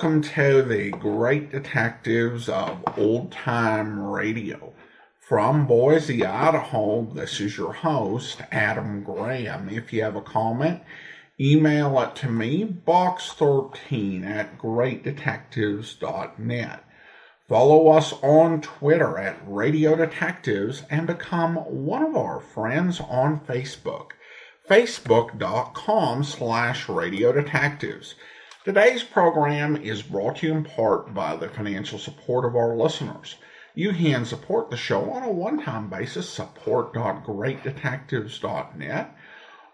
Welcome to the Great Detectives of Old Time Radio. From Boise, Idaho, this is your host, Adam Graham. If you have a comment, email it to me, box13@greatdetectives.net. Follow us on Twitter at Radio Detectives and become one of our friends on Facebook, facebook.com/Radio Detectives. Today's program is brought to you in part by the financial support of our listeners. You can support the show on a one-time basis, support.greatdetectives.net,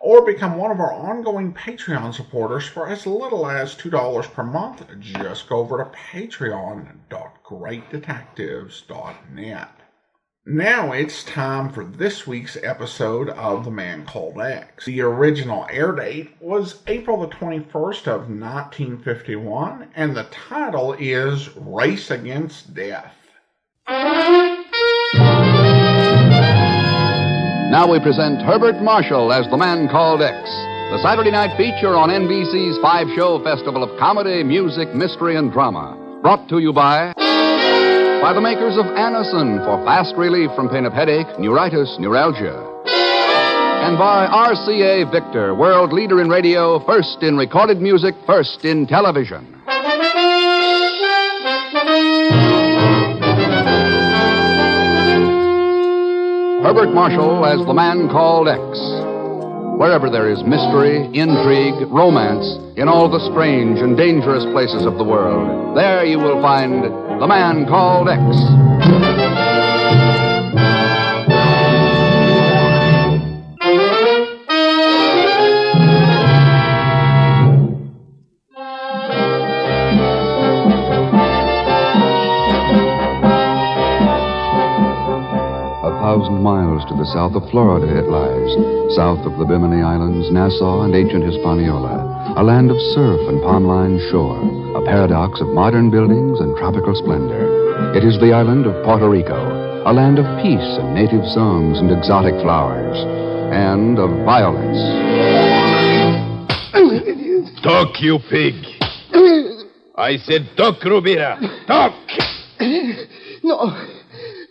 or become one of our ongoing Patreon supporters for as little as $2 per month. Just go over to patreon.greatdetectives.net. Now it's time for this week's episode of The Man Called X. The original air date was April the 21st of 1951, and the title is Race Against Death. Now we present Herbert Marshall as The Man Called X, the Saturday night feature on NBC's five-show festival of comedy, music, mystery, and drama. Brought to you by the makers of Anacin for fast relief from pain of headache, neuritis, neuralgia. And by RCA Victor, world leader in radio, first in recorded music, first in television. Herbert Marshall as The Man Called X. Wherever there is mystery, intrigue, romance, in all the strange and dangerous places of the world, there you will find The Man Called X. Miles to the south of Florida it lies, south of the Bimini Islands, Nassau, and ancient Hispaniola, a land of surf and palm-lined shore, a paradox of modern buildings and tropical splendor. It is the island of Puerto Rico, a land of peace and native songs and exotic flowers, and of violence. Talk, you pig. I said talk, Rubira. Talk.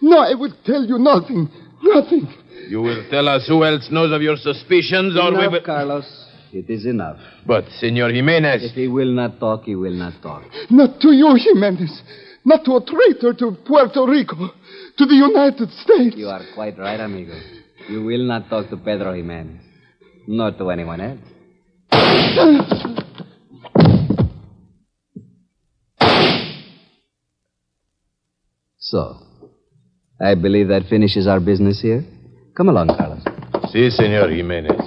No, I will tell you nothing. Nothing. You will tell us who else knows of your suspicions, or we will... Carlos. It is enough. But, Senor Jimenez... If he will not talk, he will not talk. Not to you, Jimenez. Not to a traitor to Puerto Rico. To the United States. You are quite right, amigo. You will not talk to Pedro Jimenez. Nor to anyone else. So... I believe that finishes our business here. Come along, Carlos. Si, Senor Jimenez.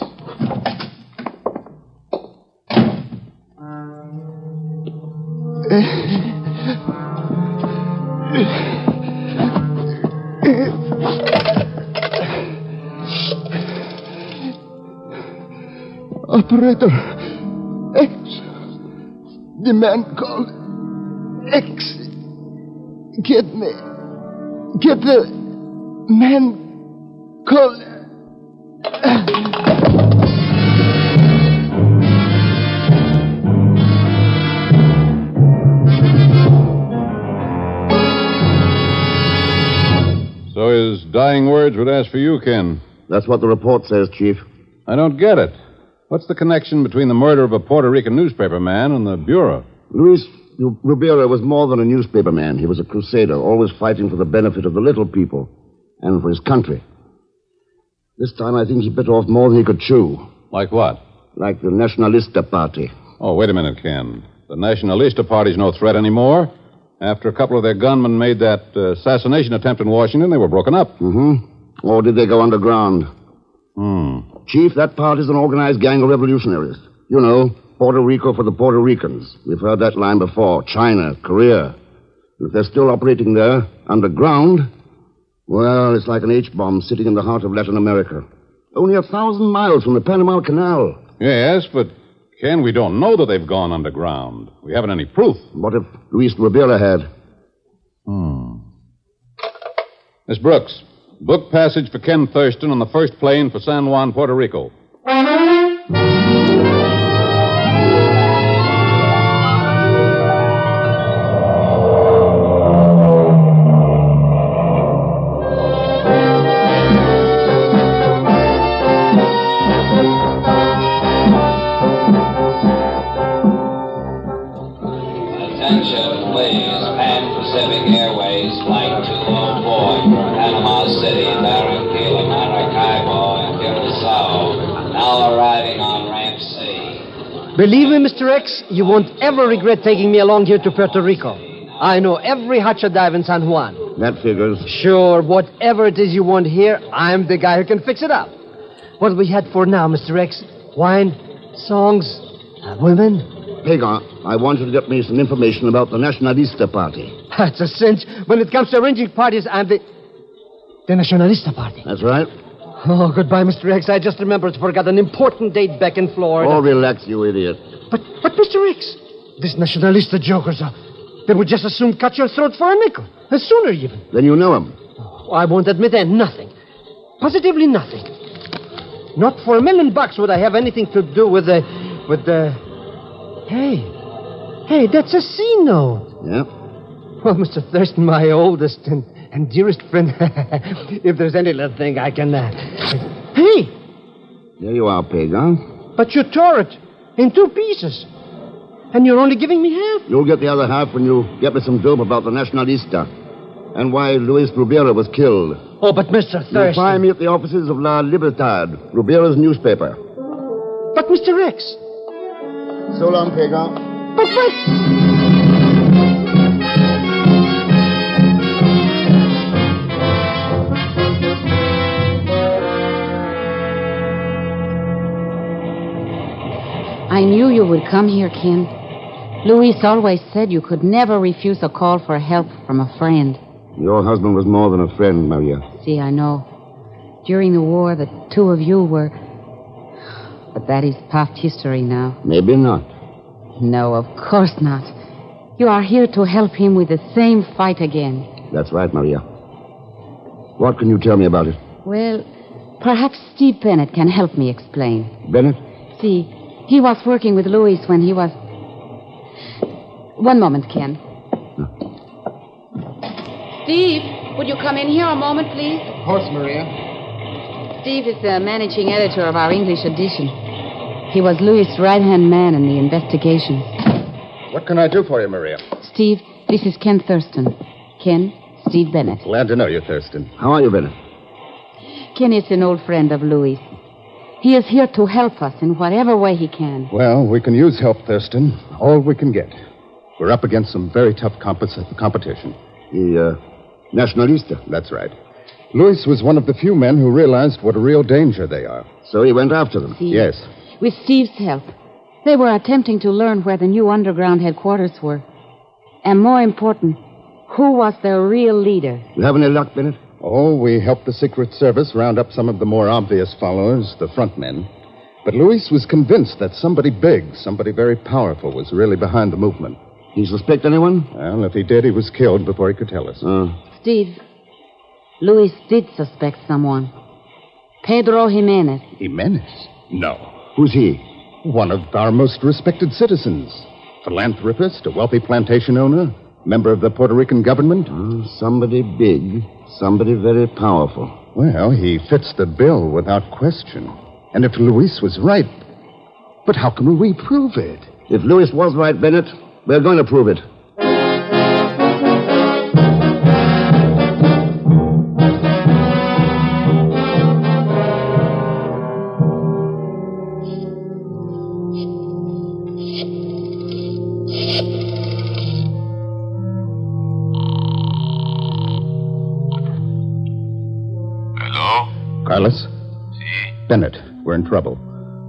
Operator X. The man called X. Get the man called... So his dying words would ask for you, Ken. That's what the report says, Chief. I don't get it. What's the connection between the murder of a Puerto Rican newspaper man and the Bureau? Luis Rubira was more than a newspaper man. He was a crusader, always fighting for the benefit of the little people and for his country. This time I think he bit off more than he could chew. Like what? Like the Nationalista Party. Oh, wait a minute, Ken. The Nationalista Party's no threat anymore. After a couple of their gunmen made that assassination attempt in Washington, they were broken up. Mm-hmm. Or did they go underground? Chief, that party's an organized gang of revolutionaries. You know, Puerto Rico for the Puerto Ricans. We've heard that line before. China, Korea. If they're still operating there, underground, well, it's like an H-bomb sitting in the heart of Latin America. Only 1,000 miles from the Panama Canal. Yes, but, Ken, we don't know that they've gone underground. We haven't any proof. What if Luis Rubira had? Miss Brooks, book passage for Ken Thurston on the first plane for San Juan, Puerto Rico. Pacific Airways Flight 204 from Panama City, Barranquilla, Maracaibo, and Curacao, now arriving on ramp C. Believe me, Mr. X, you won't ever regret taking me along here to Puerto Rico. I know every hacha dive in San Juan. That figures. Sure, whatever it is you want here, I'm the guy who can fix it up. What have we had for now, Mr. X? Wine, songs, women? Pagan, I want you to get me some information about the Nationalista Party. That's a cinch. When it comes to arranging parties, I'm the Nationalista Party. That's right. Oh, goodbye, Mr. X. I just remembered to forget an important date back in Florida. Oh, relax, you idiot. But Mr. X, these Nationalista jokers they would just as soon cut your throat for a nickel. And sooner, even. Then you know him. Oh, I won't admit nothing. Positively nothing. Not for $1 million would I have anything to do with the... Hey, that's a C note. Yeah? Well, Mr. Thurston, my oldest and dearest friend, if there's any little thing I can... Hey! There you are, Pagan. But you tore it in 2 pieces. And you're only giving me half. You'll get the other half when you get me some dope about the Nationalista and why Luis Rubira was killed. Oh, but Mr. Thurston... You'll find me at the offices of La Libertad, Rubira's newspaper. But, Mr. X... So long, Pagan. But... I knew you would come here, Ken. Luis always said you could never refuse a call for help from a friend. Your husband was more than a friend, Maria. See, I know. During the war, the two of you were... But that is past history now. Maybe not. No, of course not. You are here to help him with the same fight again. That's right, Maria. What can you tell me about it? Well, perhaps Steve Bennett can help me explain. Bennett? See, he was working with Luis when he was... One moment, Ken. Steve, would you come in here a moment, please? Of course, Maria. Steve is the managing editor of our English edition. He was Louis' right-hand man in the investigation. What can I do for you, Maria? Steve, this is Ken Thurston. Ken, Steve Bennett. Glad to know you, Thurston. How are you, Bennett? Ken is an old friend of Louis. He is here to help us in whatever way he can. Well, we can use help, Thurston. All we can get. We're up against some very tough competition. The Nationalista? That's right. Louis was one of the few men who realized what a real danger they are. So he went after them? Steve, yes. With Steve's help, they were attempting to learn where the new underground headquarters were. And more important, who was their real leader. You have any luck, Bennett? Oh, we helped the Secret Service round up some of the more obvious followers, the front men. But Louis was convinced that somebody big, somebody very powerful, was really behind the movement. He suspect anyone? Well, if he did, he was killed before he could tell us. Steve, Louis did suspect someone. Pedro Jimenez. Jimenez? No. Who's he? One of our most respected citizens. Philanthropist, a wealthy plantation owner, member of the Puerto Rican government. Somebody big, somebody very powerful. Well, he fits the bill without question. And if Luis was right... But how can we prove it? If Luis was right, Bennett, we're going to prove it. Carlos? Si? Bennett, we're in trouble.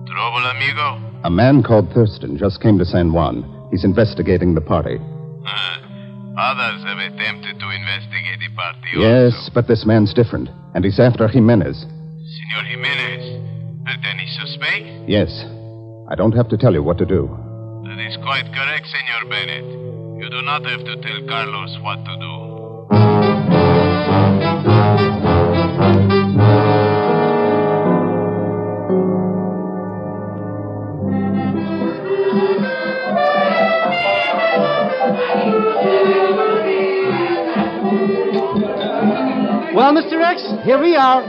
Trouble, amigo? A man called Thurston just came to San Juan. He's investigating the party. Others have attempted to investigate the party Yes, also. but this man's different. And he's after Jimenez. Senor Jimenez. Any suspect? Yes. I don't have to tell you what to do. That is quite correct, Senor Bennett. You do not have to tell Carlos what to do. Well, Mr. X, here we are.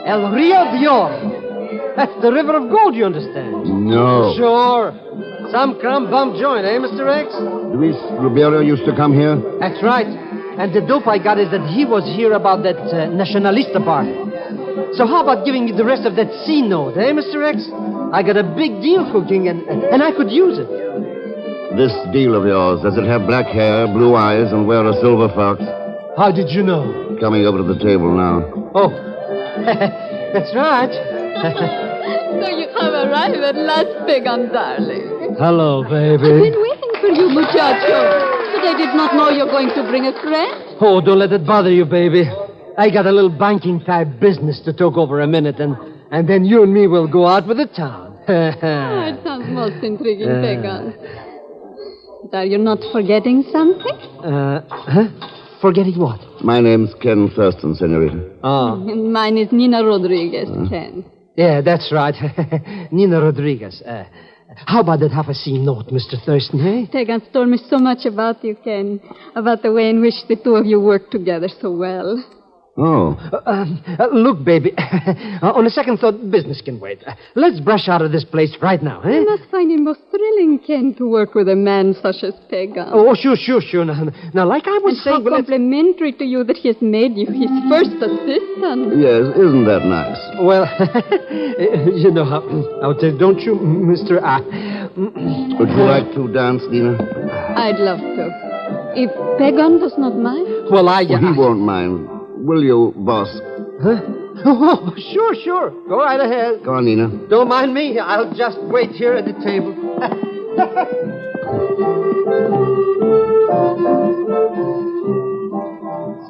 El Rio de Oro. That's the river of gold, you understand? No. Sure. Some crumb bum joint, eh, Mr. X? Luis Rubero used to come here? That's right. And the dope I got is that he was here about that nationalist party. So how about giving me the rest of that C note, eh, Mr. X? I got a big deal cooking, and I could use it. This deal of yours, does it have black hair, blue eyes, and wear a silver fox? How did you know? Coming over to the table now. Oh, that's right. So you have arrived at last, Pagan, darling. Hello, baby. I've been waiting for you, muchacho. But I did not know you're going to bring a friend. Oh, don't let it bother you, baby. I got a little banking-type business to talk over a minute, and then you and me will go out with the town. It sounds most intriguing, Pagan. But are you not forgetting something? Huh? Forgetting what? My name's Ken Thurston, senorita. Oh. And mine is Nina Rodriguez, Ken. Yeah, that's right. Nina Rodriguez. How about that half a C note, Mr. Thurston, eh? Pagan told me so much about you, Ken. About the way in which the two of you work together so well. Oh. Look, baby, on a second thought, business can wait. Let's brush out of this place right now, eh? You must find it most thrilling, Ken, to work with a man such as Pagan. Oh, sure. Now, like I was and saying... how complimentary to you that he has made you his first assistant. Yes, isn't that nice? Well, you know how... don't you, Mr. Would you like to dance, Nina? I'd love to. If Pagan does not mind. Well, he won't mind. Will you, boss? Huh? Oh, sure. Go right ahead. Go on, Nina. Don't mind me. I'll just wait here at the table.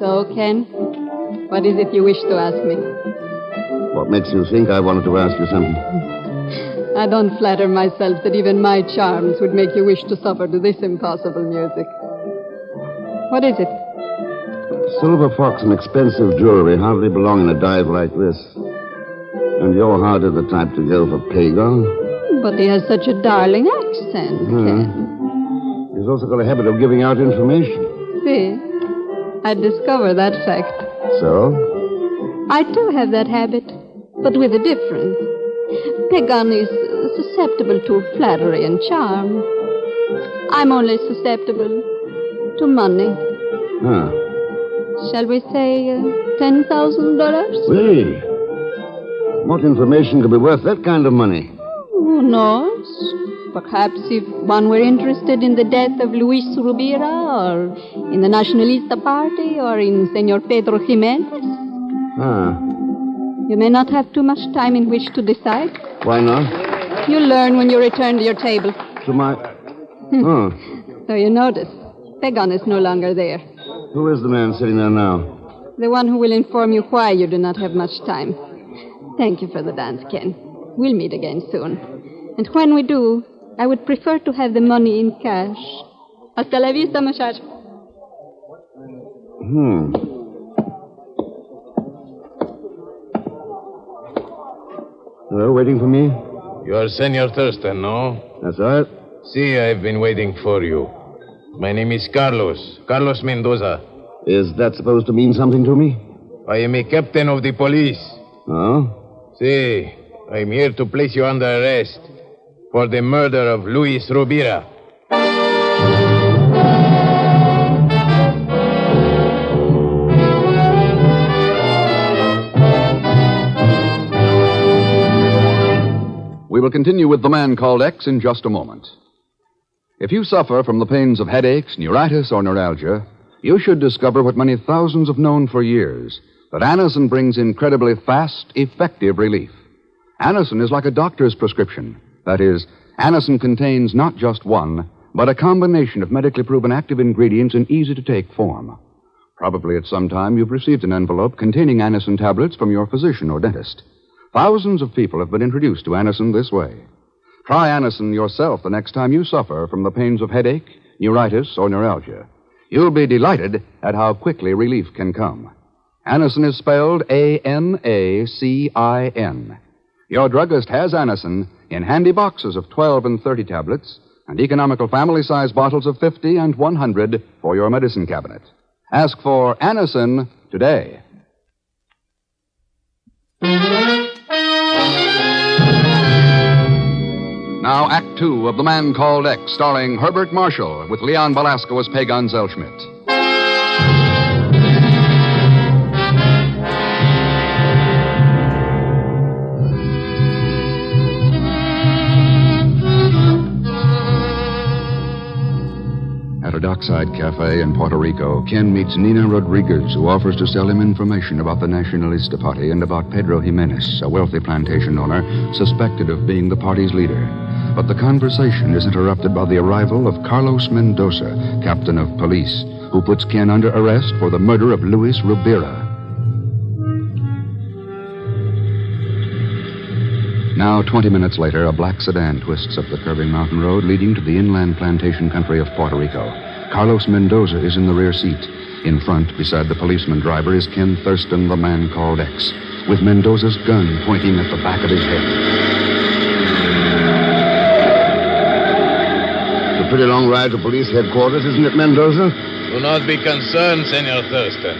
So, Ken, what is it you wish to ask me? What makes you think I wanted to ask you something? I don't flatter myself that even my charms would make you wish to suffer to this impossible music. What is it? Silver fox and expensive jewelry hardly belong in a dive like this. And you're hardly the type to go for Pagan. But he has such a darling accent, Ken. He's also got a habit of giving out information. See, I discovered that fact. So? I too have that habit, but with a difference. Pagan is susceptible to flattery and charm. I'm only susceptible to money. Huh. Shall we say $10,000? Hey, what information could be worth that kind of money? Who knows? Perhaps if one were interested in the death of Luis Rubira, or in the Nationalist Party, or in Senor Pedro Jimenez. You may not have too much time in which to decide. Why not? You'll learn when you return to your table. To my... So you notice, Pagan is no longer there. Who is the man sitting there now? The one who will inform you why you do not have much time. Thank you for the dance, Ken. We'll meet again soon. And when we do, I would prefer to have the money in cash. Hasta la vista, muchacho. Hello, waiting for me? You're Senor Thurston, no? That's right. See, I've been waiting for you. My name is Carlos Mendoza. Is that supposed to mean something to me? I am a captain of the police. Oh? See, I'm here to place you under arrest for the murder of Luis Rubira. We will continue with The Man Called X in just a moment. If you suffer from the pains of headaches, neuritis, or neuralgia, you should discover what many thousands have known for years, that Anacin brings incredibly fast, effective relief. Anacin is like a doctor's prescription. That is, Anacin contains not just one, but a combination of medically proven active ingredients in easy-to-take form. Probably at some time you've received an envelope containing Anacin tablets from your physician or dentist. Thousands of people have been introduced to Anacin this way. Try Anacin yourself the next time you suffer from the pains of headache, neuritis, or neuralgia. You'll be delighted at how quickly relief can come. Anacin is spelled Anacin. Your druggist has Anacin in handy boxes of 12 and 30 tablets and economical family-size bottles of 50 and 100 for your medicine cabinet. Ask for Anacin today. Now, Act Two of The Man Called X, starring Herbert Marshall with Leon Belasco as Pagan Zellschmidt. dockside cafe in Puerto Rico, Ken meets Nina Rodriguez, who offers to sell him information about the Nationalista Party and about Pedro Jimenez, a wealthy plantation owner suspected of being the party's leader. But the conversation is interrupted by the arrival of Carlos Mendoza, captain of police, who puts Ken under arrest for the murder of Luis Rubira. Now, 20 minutes later, a black sedan twists up the curving mountain road leading to the inland plantation country of Puerto Rico. Carlos Mendoza is in the rear seat. In front, beside the policeman driver, is Ken Thurston, the man called X, with Mendoza's gun pointing at the back of his head. It's a pretty long ride to police headquarters, isn't it, Mendoza? Do not be concerned, Senor Thurston.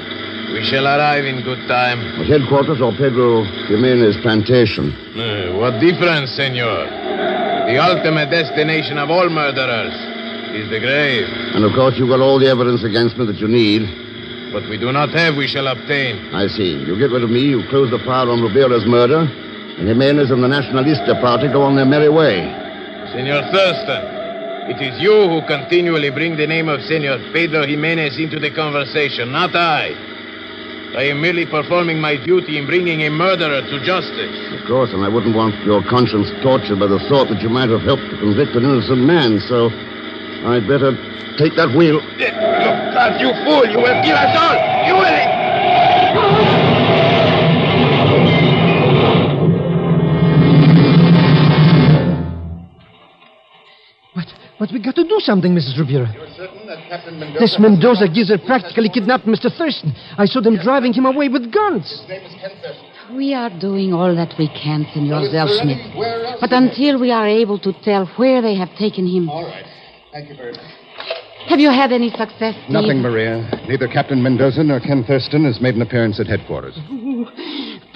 We shall arrive in good time. Headquarters or Pedro Jimenez plantation? What difference, senor? The ultimate destination of all murderers is the grave. And, of course, you've got all the evidence against me that you need. What we do not have, we shall obtain. I see. You get rid of me, you close the file on Rubira's murder, and Jimenez and the Nationalista Party go on their merry way. Senor Thurston, it is you who continually bring the name of Senor Pedro Jimenez into the conversation, not I. I am merely performing my duty in bringing a murderer to justice. Of course, and I wouldn't want your conscience tortured by the thought that you might have helped to convict an innocent man, so I'd better take that wheel. Look out, you fool! You will kill us all! You will... But we got to do something, Mrs. Rubira. You're certain that Captain Mendoza... This Mendoza geezer practically kidnapped Mr. Thurston. I saw them driving him away with guns. His name is Ken Thurston. We are doing all that we can, Senor Zellschmidt. But until we are able to tell where they have taken him... All right. Thank you very much. Have you had any success, Steve? Nothing, Maria. Neither Captain Mendoza nor Ken Thurston has made an appearance at headquarters.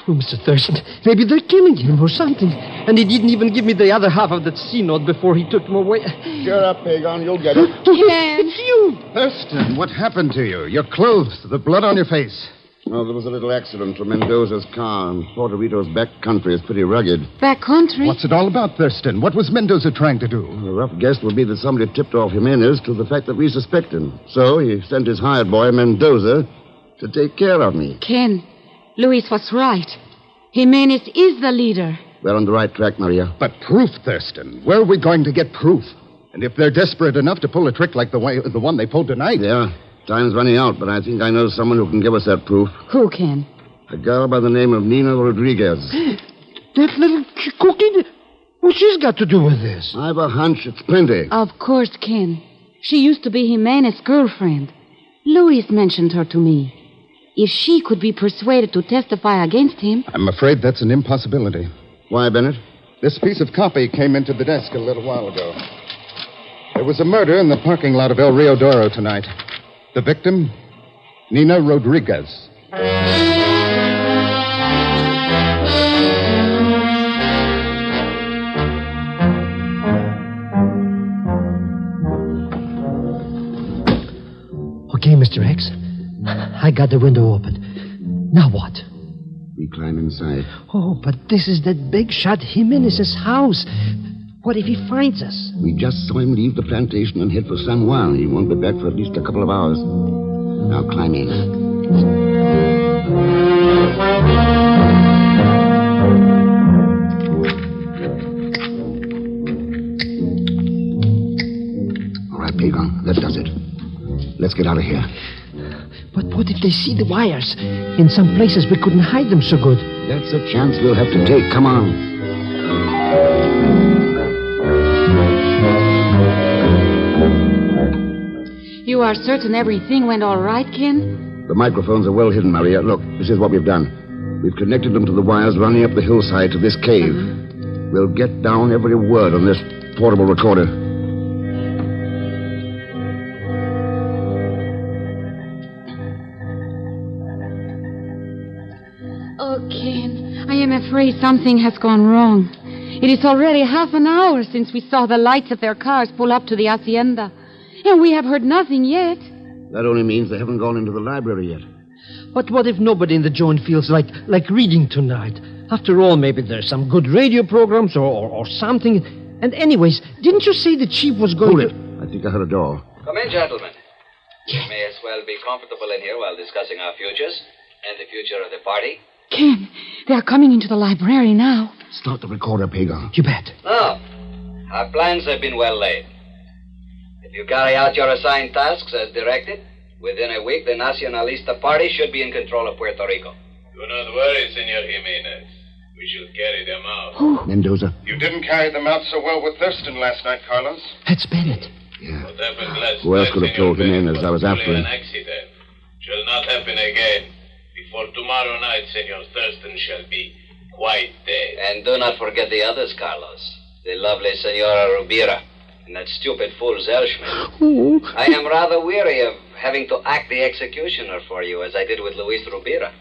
Poor Mr. Thurston. Maybe they're killing him or something. And he didn't even give me the other half of that C note before he took him away. Cheer up, Pagan. You'll get it. Ken! It's you! Thurston, what happened to you? Your clothes, the blood on your face. Oh, there was a little accident to Mendoza's car, and Puerto Rico's back country is pretty rugged. Back country? What's it all about, Thurston? What was Mendoza trying to do? A rough guess would be that somebody tipped off Jimenez to the fact that we suspect him. So he sent his hired boy, Mendoza, to take care of me. Ken, Luis was right. Jimenez is the leader. We're on the right track, Maria. But proof, Thurston. Where are we going to get proof? And if they're desperate enough to pull a trick like the one they pulled tonight... Yeah, time's running out, but I think I know someone who can give us that proof. Who can? A girl by the name of Nina Rodriguez. That little cookie? What's she's got to do with this? I've a hunch it's plenty. Of course, Ken. She used to be Jimenez's girlfriend. Luis mentioned her to me. If she could be persuaded to testify against him... I'm afraid that's an impossibility. Why, Bennett? This piece of copy came into the desk a little while ago. There was a murder in the parking lot of El Rio Doro tonight. The victim, Nina Rodriguez. Okay, Mr. X. I got the window open. Now what? We climb inside. Oh, but this is that big shot Jimenez's house. What if he finds us? We just saw him leave the plantation and head for San Juan. He won't be back for at least a couple of hours. Now climb in. All right, Pagan, that does it. Let's get out of here. But what if they see the wires? In some places we couldn't hide them so good. That's a chance we'll have to take. Come on. You are certain everything went all right, Ken? The microphones are well hidden, Maria. Look, this is what we've done. We've connected them to the wires running up the hillside to this cave. We'll get down every word on this portable recorder. Oh, Ken, I am afraid something has gone wrong. It is already half an hour since we saw the lights of their cars pull up to the hacienda. And we have heard nothing yet. That only means they haven't gone into the library yet. But what if nobody in the joint feels like reading tonight? After all, maybe there's some good radio programs or something. And anyways, didn't you say the chief was going Hold it. I think I heard a door. Come in, gentlemen. We may as well be comfortable in here while discussing our futures and the future of the party. Ken, they are coming into the library now. Start the recorder, Pagan. You bet. No. Our plans have been well laid. If you carry out your assigned tasks as directed, within a week the Nacionalista party should be in control of Puerto Rico. Do not worry, Senor Jimenez. We shall carry them out. Mendoza. You didn't carry them out so well with Thurston last night, Carlos. That's Bennett. Yeah. What happened last Who else night, could have Senor told him in Bennett, as I was after only him? an accident. Shall not happen again. Before tomorrow night, Senor Thurston shall be quite dead. And do not forget the others, Carlos. The lovely Senora Rubira and that stupid fool Zellschmidt. I am rather weary of having to act the executioner for you, as I did with Luis Rubira.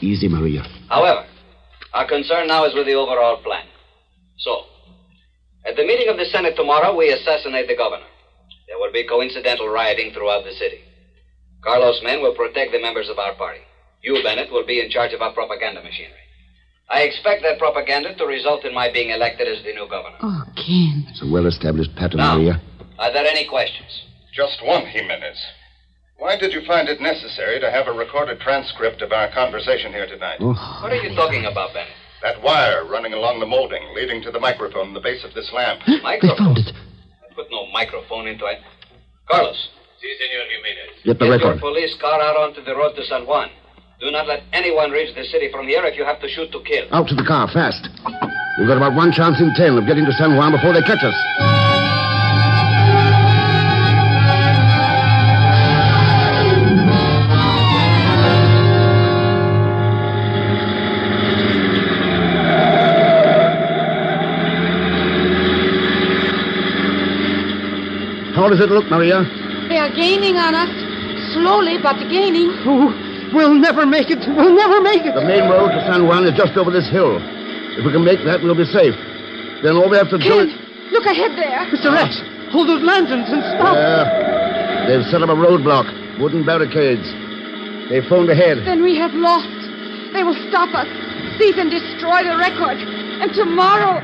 Easy, Maria. However, our concern now is with the overall plan. So, at the meeting of the Senate tomorrow, we assassinate the governor. There will be coincidental rioting throughout the city. Carlos' men will protect the members of our party. You, Bennett, will be in charge of our propaganda machinery. I expect that propaganda to result in my being elected as the new governor. Oh, Ken. It's a well-established pattern, Now, Maria. are there any questions? Just one, Jimenez. Why did you find it necessary to have a recorded transcript of our conversation here tonight? What are you talking about, Bennett? That wire running along the molding, leading to the microphone in the base of this lamp. Microphone? I put no microphone into it. Carlos. Si, Senor Jimenez. Get the Get record. your police car out onto the road to San Juan. Do not let anyone reach the city from here if you have to shoot to kill. Out to the car, fast. We've got about 1 chance in 10 of getting to San Juan before they catch us. How does it look, Maria? They are gaining on us. Slowly, but gaining. We'll never make it. We'll never make it. The main road to San Juan is just over this hill. If we can make that, we'll be safe. Then all we have to do is... Look ahead there. Mr. Rex, hold those lanterns and stop. They've set up a roadblock. Wooden barricades. They phoned ahead. Then we have lost. They will stop us, seize and destroy the record. And tomorrow...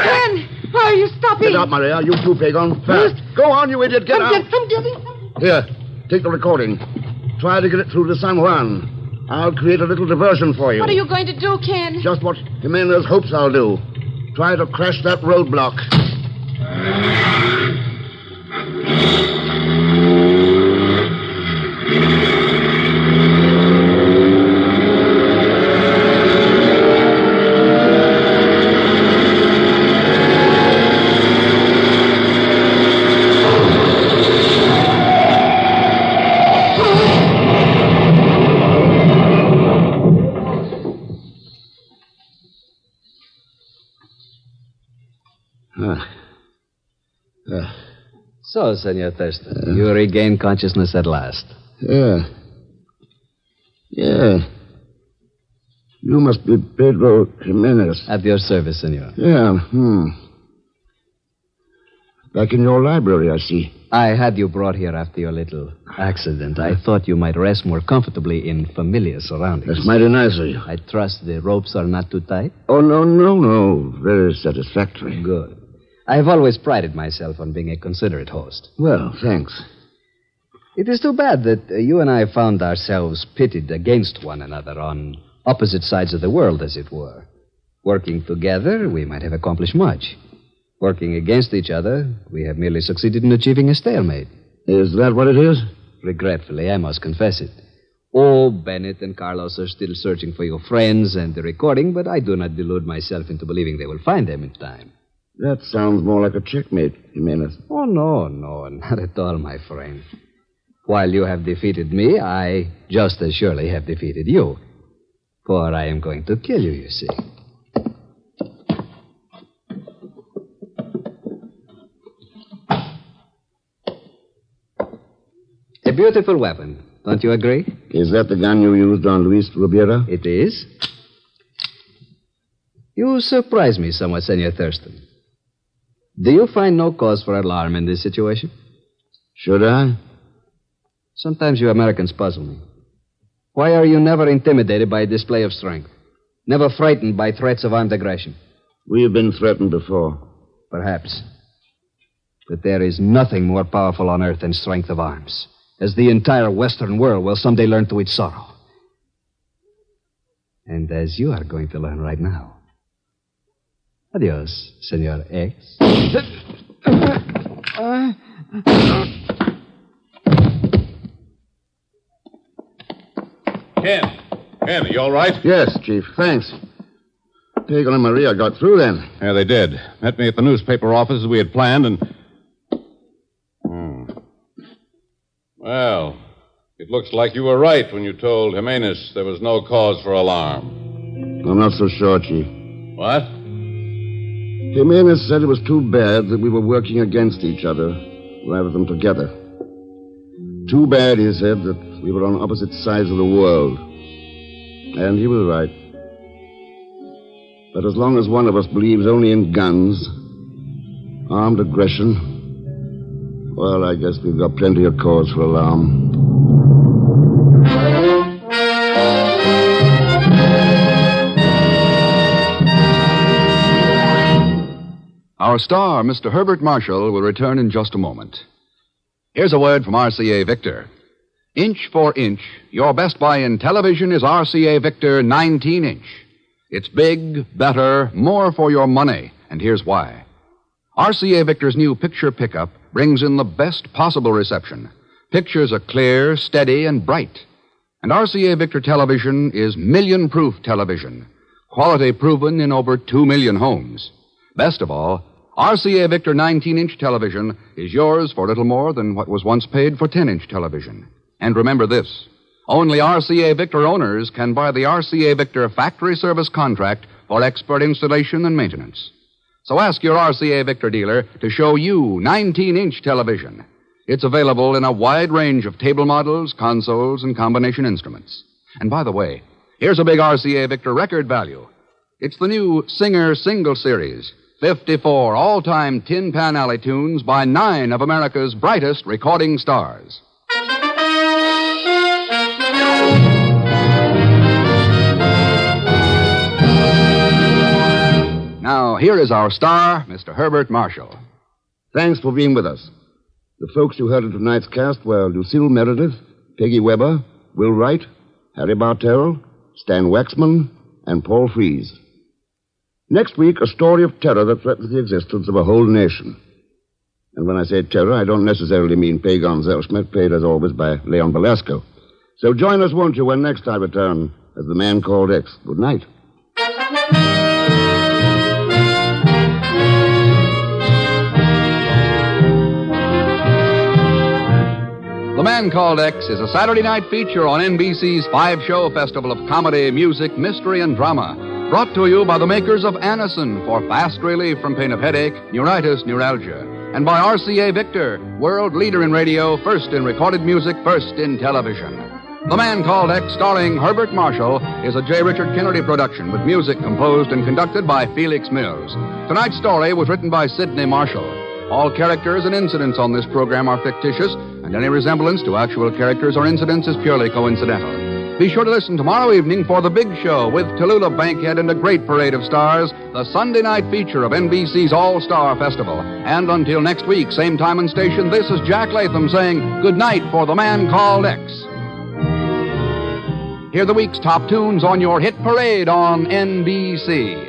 Ken, why are you stopping? Get out, Maria. You too, Pagon. Fast. Go on, you idiot. Get out. I'm getting... Here, take the recording. Try to get it through to San Juan. I'll create a little diversion for you. What are you going to do, Ken? Just what Jimenez hopes I'll do. Try to crash that roadblock. So, Senor Thurston, you regain consciousness at last. Yeah. You must be Pedro Jimenez. At your service, senor. Yeah, Back in your library, I see. I had you brought here after your little accident. I thought you might rest more comfortably in familiar surroundings. That's mighty nice of you. I trust the ropes are not too tight? Oh, no. Very satisfactory. Good. I've always prided myself on being a considerate host. Well, thanks. It is too bad that you and I found ourselves pitted against one another on opposite sides of the world, as it were. Working together, we might have accomplished much. Working against each other, we have merely succeeded in achieving a stalemate. Is that what it is? Regretfully, I must confess it. Oh, Bennett and Carlos are still searching for your friends and the recording, but I do not delude myself into believing they will find them in time. That sounds more like a checkmate, Jimenez. Oh, no, not at all, my friend. While you have defeated me, I just as surely have defeated you. For I am going to kill you, you see. A beautiful weapon, don't you agree? Is that the gun you used on Luis Rubira? It is. You surprise me somewhat, Senor Thurston. Do you find no cause for alarm in this situation? Should I? Sometimes you Americans puzzle me. Why are you never intimidated by a display of strength? Never frightened by threats of armed aggression? We've been threatened before. Perhaps. But there is nothing more powerful on earth than strength of arms. as the entire Western world will someday learn to its sorrow. And as you are going to learn right now. Adios, Senor X. Ken, are you all right? Yes, Chief. Thanks. Pagan and Maria got through then. Yeah, they did. Met me at the newspaper office as we had planned, and... Well, it looks like you were right when you told Jimenez there was no cause for alarm. I'm not so sure, Chief. What? Jimenez said it was too bad that we were working against each other rather than together. Too bad, he said, that we were on opposite sides of the world. And he was right. But as long as one of us believes only in guns, armed aggression, well, I guess we've got plenty of cause for alarm. Our star, Mr. Herbert Marshall, will return in just a moment. Here's a word from RCA Victor. Inch for inch, your best buy in television is RCA Victor 19-inch. It's big, better, more for your money, and here's why. RCA Victor's new picture pickup brings in the best possible reception. Pictures are clear, steady, and bright. And RCA Victor television is million-proof television, quality proven in over 2 million homes. Best of all, RCA Victor 19-inch television is yours for little more than what was once paid for 10-inch television. And remember this, only RCA Victor owners can buy the RCA Victor factory service contract for expert installation and maintenance. So ask your RCA Victor dealer to show you 19-inch television. It's available in a wide range of table models, consoles, and combination instruments. And by the way, here's a big RCA Victor record value. It's the new Singer Single Series, 54 all-time Tin Pan Alley tunes by 9 of America's brightest recording stars. Now, here is our star, Mr. Herbert Marshall. Thanks for being with us. The folks you heard in tonight's cast were Lucille Meredith, Peggy Weber, Will Wright, Harry Bartell, Stan Waxman, and Paul Frees. Next week, a story of terror that threatens the existence of a whole nation. And when I say terror, I don't necessarily mean Pagan Zellschmidt, played as always by Leon Velasco. So join us, won't you, when next I return as the man called X. Good night. The Man Called X is a Saturday night feature on NBC's 5-show festival of comedy, music, mystery, and drama. Brought to you by the makers of Anacin for fast relief from pain of headache, neuritis, neuralgia. And by RCA Victor, world leader in radio, first in recorded music, first in television. The Man Called X, starring Herbert Marshall, is a J. Richard Kennedy production with music composed and conducted by Felix Mills. Tonight's story was written by Sidney Marshall. All characters and incidents on this program are fictitious, and any resemblance to actual characters or incidents is purely coincidental. Be sure to listen tomorrow evening for The Big Show with Tallulah Bankhead and a great parade of stars, the Sunday night feature of NBC's All-Star Festival. And until next week, same time and station, this is Jack Latham saying good night for The Man Called X. Hear the week's top tunes on your hit parade on NBC.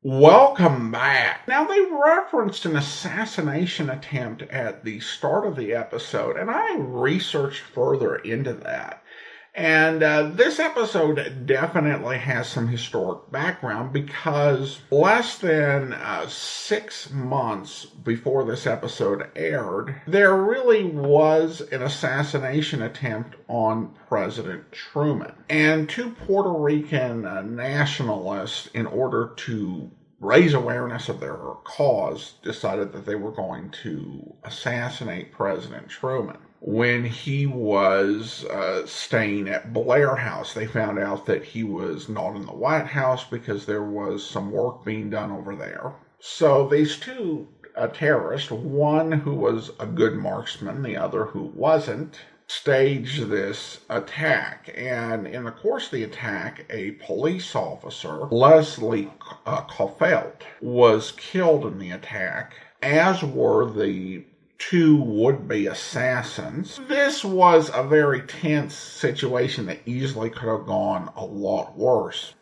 Welcome back. Now, they referenced an assassination attempt at the start of the episode, and I researched further into that. And this episode definitely has some historic background because less than 6 months before this episode aired, there really was an assassination attempt on President Truman. And 2 Puerto Rican nationalists, in order to raise awareness of their cause, decided that they were going to assassinate President Truman. When he was staying at Blair House, they found out that he was not in the White House because there was some work being done over there. So these 2 terrorists, one who was a good marksman, the other who wasn't, staged this attack. And in the course of the attack, a police officer, Leslie Caufelt, was killed in the attack, as were the two would-be assassins. This was a very tense situation that easily could have gone a lot worse.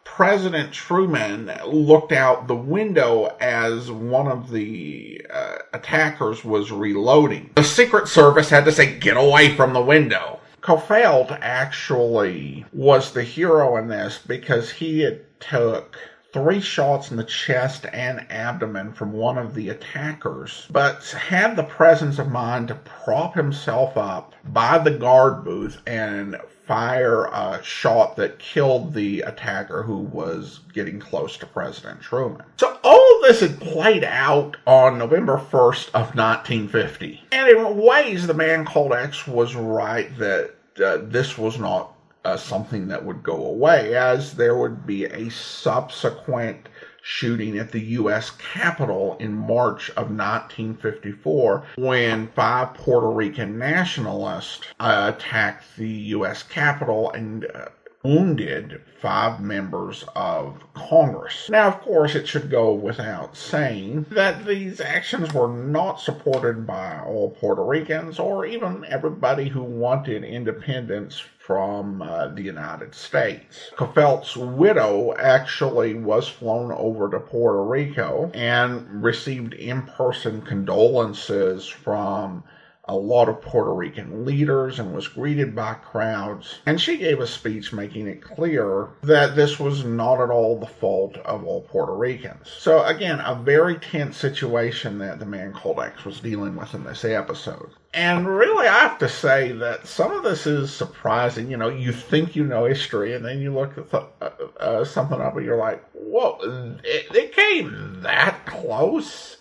President Truman looked out the window as one of the attackers was reloading. The Secret Service had to say, "Get away from the window." Caufelt actually was the hero in this because he had took 3 shots in the chest and abdomen from one of the attackers, but had the presence of mind to prop himself up by the guard booth and fire a shot that killed the attacker who was getting close to President Truman. So all of this had played out on November 1st of 1950. And in ways, the man called X was right that this was not something that would go away, as there would be a subsequent shooting at the U.S. Capitol in March of 1954 when 5 Puerto Rican nationalists attacked the U.S. Capitol and wounded 5 members of Congress. Now, of course, it should go without saying that these actions were not supported by all Puerto Ricans or even everybody who wanted independence from the United States. Caufelt's widow actually was flown over to Puerto Rico and received in-person condolences from a lot of Puerto Rican leaders and was greeted by crowds. And she gave a speech making it clear that this was not at all the fault of all Puerto Ricans. So again, a very tense situation that the man called X was dealing with in this episode. And really, I have to say that some of this is surprising. You know, you think you know history, and then you look at something up and you're like, whoa, it came that close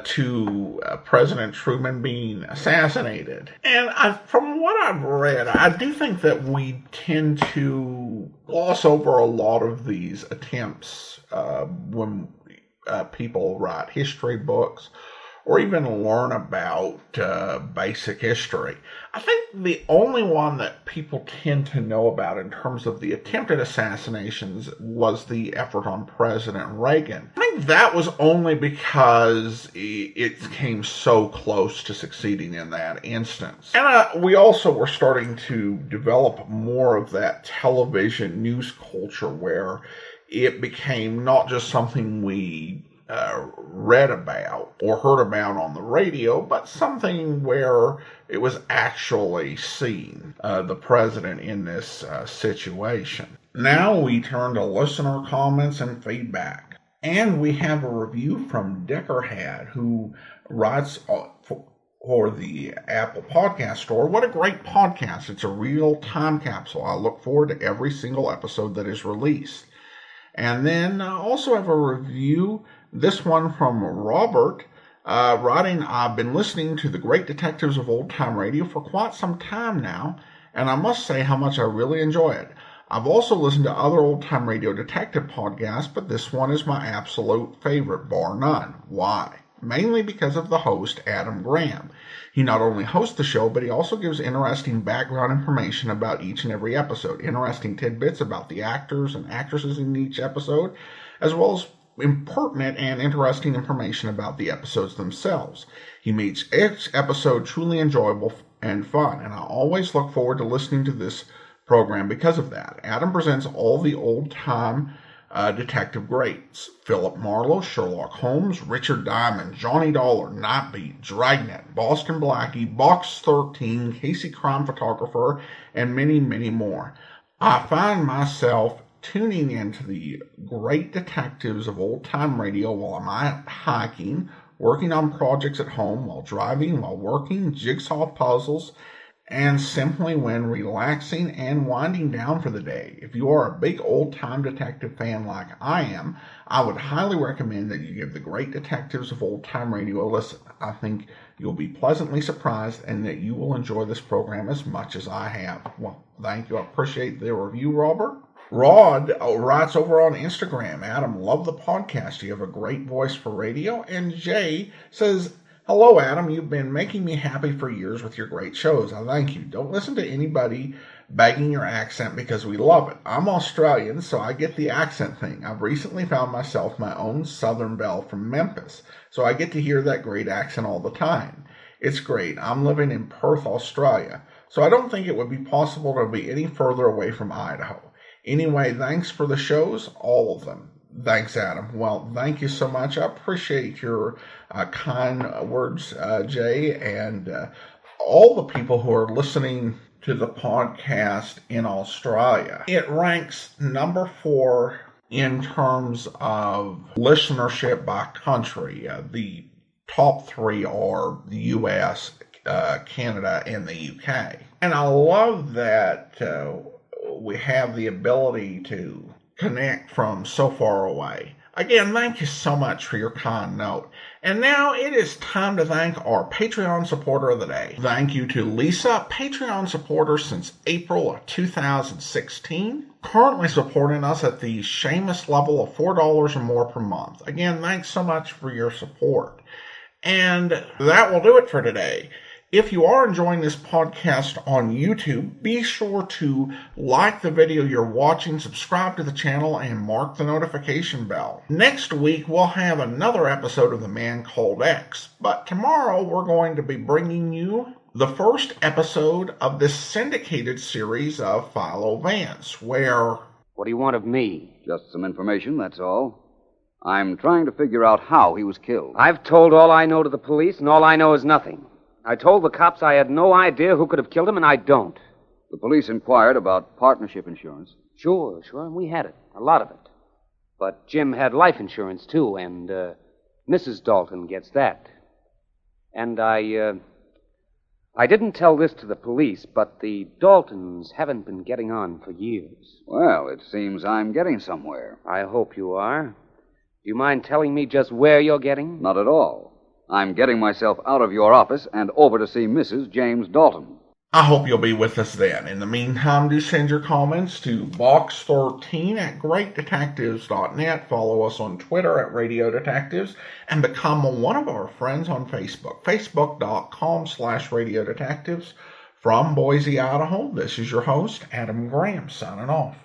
to President Truman being assassinated. And from what I've read, I do think that we tend to gloss over a lot of these attempts when people write history books or even learn about basic history. I think the only one that people tend to know about in terms of the attempted assassinations was the effort on President Reagan. I think that was only because it came so close to succeeding in that instance. And we also were starting to develop more of that television news culture where it became not just something we read about or heard about on the radio, but something where it was actually seen, the president in this situation. Now we turn to listener comments and feedback. And we have a review from Deckerhad, who writes for the Apple Podcast Store. What a great podcast. It's a real time capsule. I look forward to every single episode that is released. And then I also have a review, this one from Robert, writing, I've been listening to the Great Detectives of Old Time Radio for quite some time now, and I must say how much I really enjoy it. I've also listened to other Old Time Radio detective podcasts, but this one is my absolute favorite, bar none. Why? Mainly because of the host, Adam Graham. He not only hosts the show, but he also gives interesting background information about each and every episode, interesting tidbits about the actors and actresses in each episode, as well as impertinent and interesting information about the episodes themselves. He makes each episode truly enjoyable and fun, and I always look forward to listening to this program because of that. Adam presents all the old-time detective greats: Philip Marlowe, Sherlock Holmes, Richard Diamond, Johnny Dollar, Nightbeat, Dragnet, Boston Blackie, Box 13, Casey Crime Photographer, and many, many more. I find myself tuning into the Great Detectives of Old Time Radio while I'm out hiking, working on projects at home, while driving, while working, jigsaw puzzles, and simply when relaxing and winding down for the day. If you are a big old-time detective fan like I am, I would highly recommend that you give the Great Detectives of Old Time Radio a listen. I think you'll be pleasantly surprised and that you will enjoy this program as much as I have. Well, thank you. I appreciate the review, Robert. Rod writes over on Instagram, Adam, love the podcast. You have a great voice for radio. And Jay says, Hello, Adam. You've been making me happy for years with your great shows. I thank you. Don't listen to anybody bagging your accent because we love it. I'm Australian, so I get the accent thing. I've recently found myself my own Southern belle from Memphis, so I get to hear that great accent all the time. It's great. I'm living in Perth, Australia, so I don't think it would be possible to be any further away from Idaho. Anyway, thanks for the shows, all of them. Thanks, Adam. Well, thank you so much. I appreciate your kind words, Jay, and all the people who are listening to the podcast in Australia. It ranks number 4 in terms of listenership by country. The top 3 are the U.S., Canada, and the UK. And I love that we have the ability to connect from so far away. Again, thank you so much for your kind note. And now it is time to thank our Patreon supporter of the day. Thank you to Lisa, Patreon supporter since April of 2016, currently supporting us at the Seamus level of $4 or more per month. Again, thanks so much for your support. And that will do it for today. If you are enjoying this podcast on YouTube, be sure to like the video you're watching, subscribe to the channel, and mark the notification bell. Next week, we'll have another episode of The Man Called X, but tomorrow we're going to be bringing you the first episode of this syndicated series of Philo Vance, where... What do you want of me? Just some information, that's all. I'm trying to figure out how he was killed. I've told all I know to the police, and all I know is nothing. I told the cops I had no idea who could have killed him, and I don't. The police inquired about partnership insurance. Sure, and we had it. A lot of it. But Jim had life insurance, too, and Mrs. Dalton gets that. And I didn't tell this to the police, but the Daltons haven't been getting on for years. Well, it seems I'm getting somewhere. I hope you are. Do you mind telling me just where you're getting? Not at all. I'm getting myself out of your office and over to see Mrs. James Dalton. I hope you'll be with us then. In the meantime, do send your comments to box13@greatdetectives.net. Follow us on Twitter at Radio Detectives and become one of our friends on Facebook, facebook.com/Radio Detectives. From Boise, Idaho, this is your host, Adam Graham, signing off.